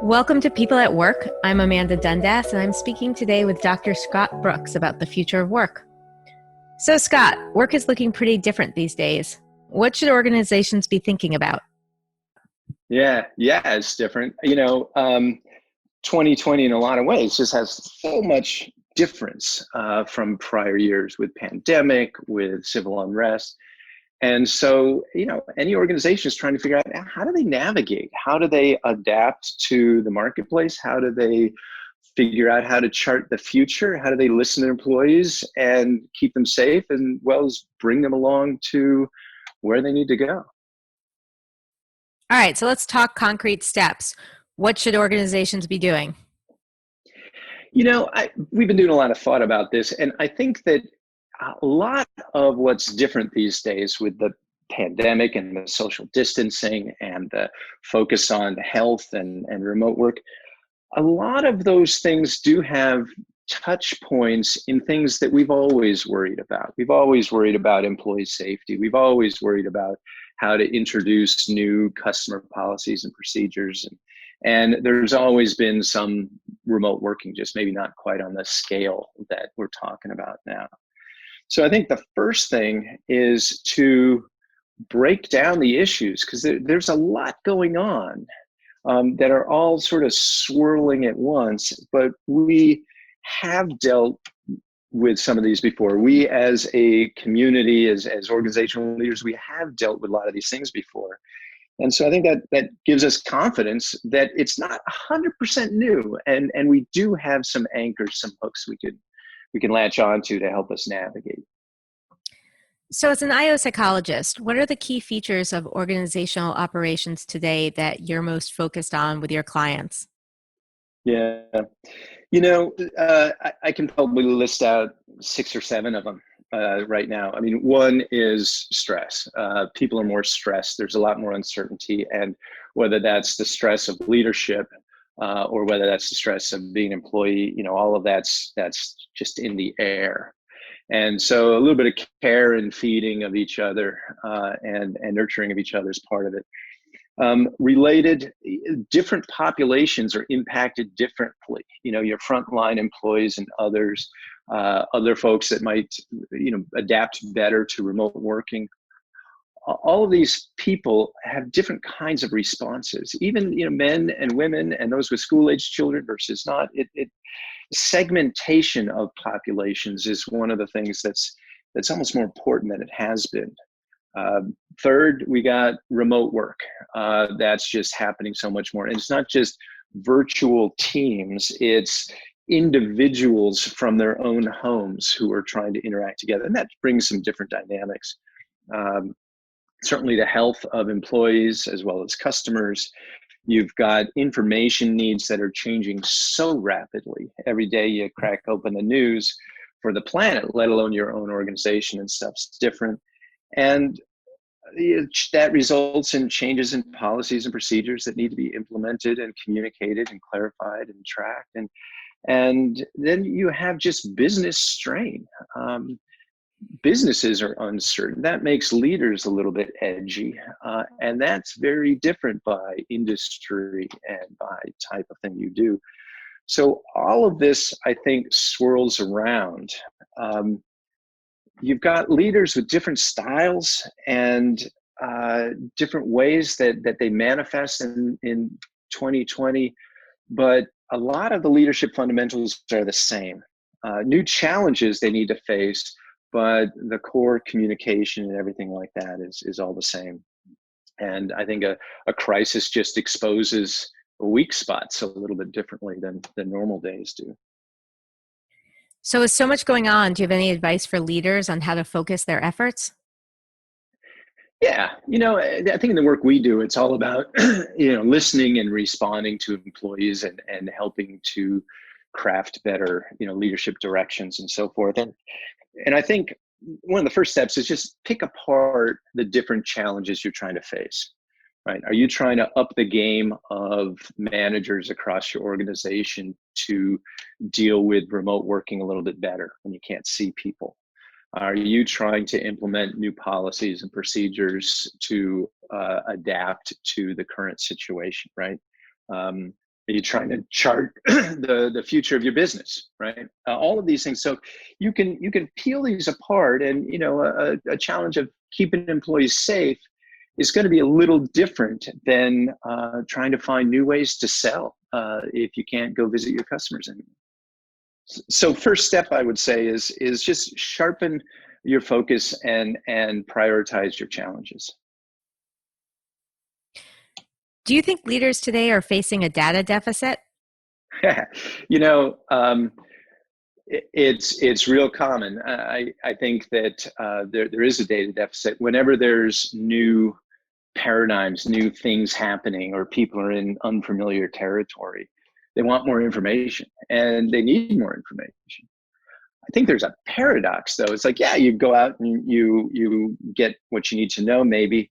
Welcome to People at Work. I'm Amanda Dundas, and I'm speaking today with Dr. Scott Brooks about the future of work. So, Scott, work is looking pretty different these days. What should organizations be thinking about? Yeah, it's different. 2020 in a lot of ways just has so much difference from prior years with pandemic, with civil unrest. And so, any organization is trying to figure out how do they navigate? How do they adapt to the marketplace? How do they figure out how to chart the future? How do they listen to employees and keep them safe and well as bring them along to where they need to go? All right, so let's talk concrete steps. What should organizations be doing? We've been doing a lot of thought about this, and I think that a lot of what's different these days with the pandemic and the social distancing and the focus on health and remote work, a lot of those things do have touch points in things that we've always worried about. We've always worried about employee safety. We've always worried about how to introduce new customer policies and procedures. And there's always been some remote working, just maybe not quite on the scale that we're talking about now. So I think the first thing is to break down the issues because there's a lot going on that are all sort of swirling at once, but we have dealt with some of these before. We as a community, as organizational leaders, we have dealt with a lot of these things before. And so I think that gives us confidence that it's not 100% new, and we do have some anchors, some hooks we can latch onto to help us navigate. So, as an IO psychologist, what are the key features of organizational operations today that you're most focused on with your clients? Yeah, I can probably list out 6 or 7 of them right now. I mean, one is stress. People are more stressed. There's a lot more uncertainty, and whether that's the stress of leadership or whether that's the stress of being an employee, all of that's just in the air. And so a little bit of care and feeding of each other and nurturing of each other is part of it. Related, different populations are impacted differently. Your frontline employees and others, other folks that might, adapt better to remote working. All of these people have different kinds of responses, even, men and women and those with school-age children versus not. Segmentation of populations is one of the things that's almost more important than it has been. Third, we got remote work. That's just happening so much more. And it's not just virtual teams, it's individuals from their own homes who are trying to interact together. And that brings some different dynamics. Certainly the health of employees as well as customers. You've got information needs that are changing so rapidly. Every day you crack open the news for the planet, let alone your own organization, and stuff's different. And that results in changes in policies and procedures that need to be implemented and communicated and clarified and tracked. And then you have just business strain. Businesses are uncertain. That makes leaders a little bit edgy. And that's very different by industry and by type of thing you do. So all of this, I think, swirls around. You've got leaders with different styles and different ways that they manifest in 2020, but a lot of the leadership fundamentals are the same. New challenges they need to face, but the core communication and everything like that is all the same. And I think a crisis just exposes weak spots a little bit differently than normal days do. So, with so much going on, do you have any advice for leaders on how to focus their efforts? Yeah, I think in the work we do, it's all about, listening and responding to employees and helping to craft better, leadership directions and so forth. And I think one of the first steps is just pick apart the different challenges you're trying to face, right? Are you trying to up the game of managers across your organization to deal with remote working a little bit better when you can't see people? Are you trying to implement new policies and procedures to adapt to the current situation, right? Are you trying to chart the future of your business, right? All of these things. So you can peel these apart, and a challenge of keeping employees safe is going to be a little different than trying to find new ways to sell if you can't go visit your customers anymore. So first step I would say is just sharpen your focus and prioritize your challenges. Do you think leaders today are facing a data deficit? It's real common. I think that there is a data deficit whenever there's new paradigms, new things happening, or people are in unfamiliar territory. They want more information, and they need more information. I think there's a paradox, though. It's like, yeah, you go out and you get what you need to know, maybe.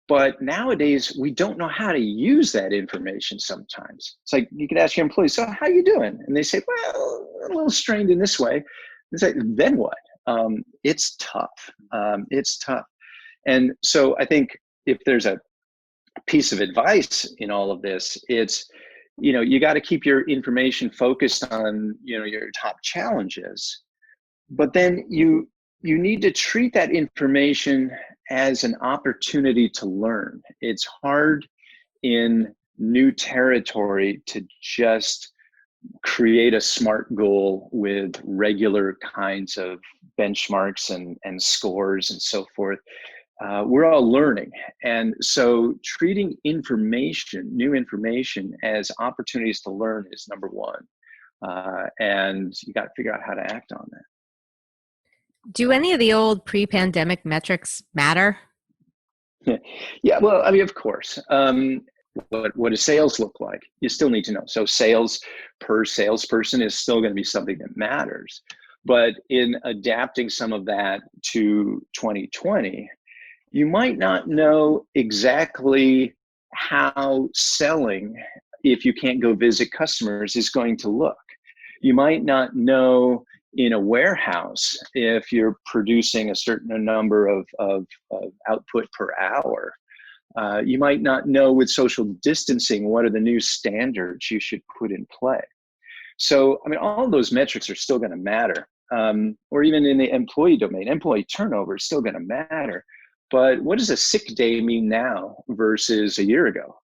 But nowadays, we don't know how to use that information sometimes. It's like you could ask your employees, so how you doing? And they say, well, a little strained in this way. It's like, then what? It's tough. It's tough. And so I think if there's a piece of advice in all of this, it's, you got to keep your information focused on, your top challenges. But then you need to treat that information as an opportunity to learn. It's hard in new territory to just create a SMART goal with regular kinds of benchmarks and scores and so forth. We're all learning. And so treating new information as opportunities to learn is number one. And you got to figure out how to act on that. Do any of the old pre-pandemic metrics matter? Yeah, well, I mean, of course. What does sales look like? You still need to know. So sales per salesperson is still going to be something that matters. But in adapting some of that to 2020, you might not know exactly how selling, if you can't go visit customers, is going to look. You might not know in a warehouse if you're producing a certain number of output per hour. You might not know with social distancing what are the new standards you should put in play. So, I mean, all of those metrics are still going to matter. Or even in the employee domain, employee turnover is still going to matter. But what does a sick day mean now versus a year ago?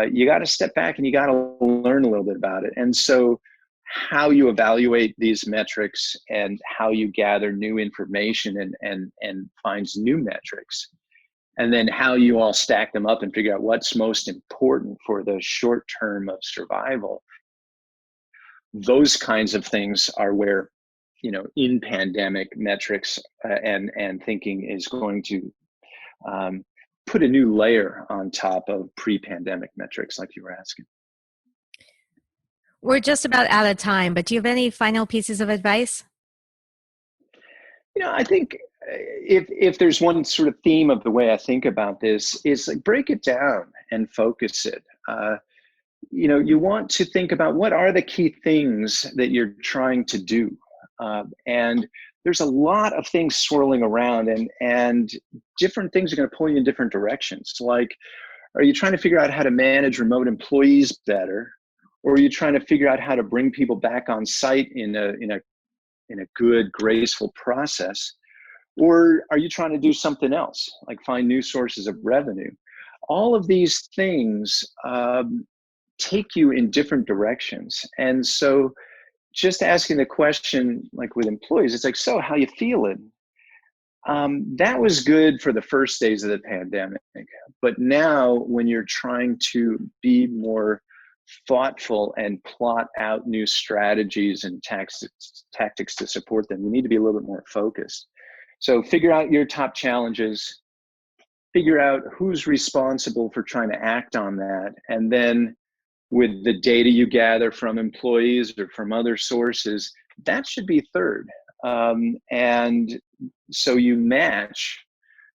You got to step back and you got to learn a little bit about it. And so how you evaluate these metrics and how you gather new information and finds new metrics, and then how you all stack them up and figure out what's most important for the short term of survival. Those kinds of things are where, in pandemic metrics and thinking is going to put a new layer on top of pre-pandemic metrics, like you were asking. We're just about out of time, but do you have any final pieces of advice? I think if there's one sort of theme of the way I think about this is like break it down and focus it. You want to think about what are the key things that you're trying to do. And there's a lot of things swirling around and different things are going to pull you in different directions. Like, are you trying to figure out how to manage remote employees better? Or are you trying to figure out how to bring people back on site in a good, graceful process? Or are you trying to do something else, like find new sources of revenue? All of these things take you in different directions. And so just asking the question, like with employees, it's like, so how you feeling? That was good for the first days of the pandemic. But now when you're trying to be more thoughtful and plot out new strategies and tactics to support them, you need to be a little bit more focused. So figure out your top challenges, figure out who's responsible for trying to act on that, and then with the data you gather from employees or from other sources, that should be third. And so you match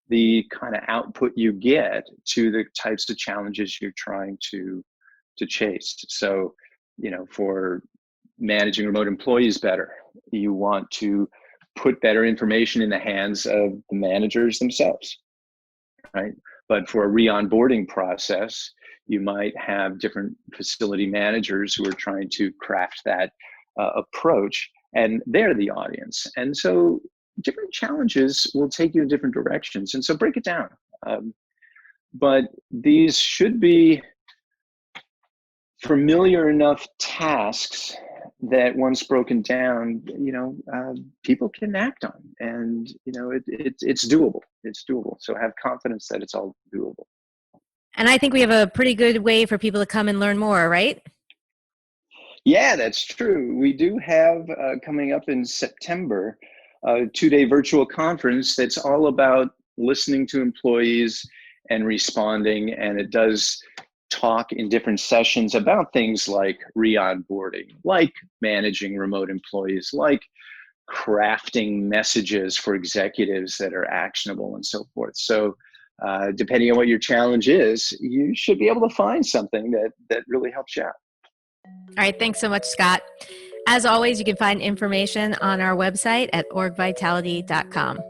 the kind of output you get to the types of challenges you're trying to chase. So, for managing remote employees better, you want to put better information in the hands of the managers themselves, right? But for a re-onboarding process, You might have different facility managers who are trying to craft that approach, and they're the audience. And so different challenges will take you in different directions. And so break it down. But these should be familiar enough tasks that once broken down, people can act on, and it's doable. It's doable. So have confidence that it's all doable. And I think we have a pretty good way for people to come and learn more, right? Yeah, that's true. We do have coming up in September a 2-day virtual conference that's all about listening to employees and responding, and it does talk in different sessions about things like re-onboarding, like managing remote employees, like crafting messages for executives that are actionable and so forth. So depending on what your challenge is, you should be able to find something that really helps you out. All right. Thanks so much, Scott. As always, you can find information on our website at orgvitality.com.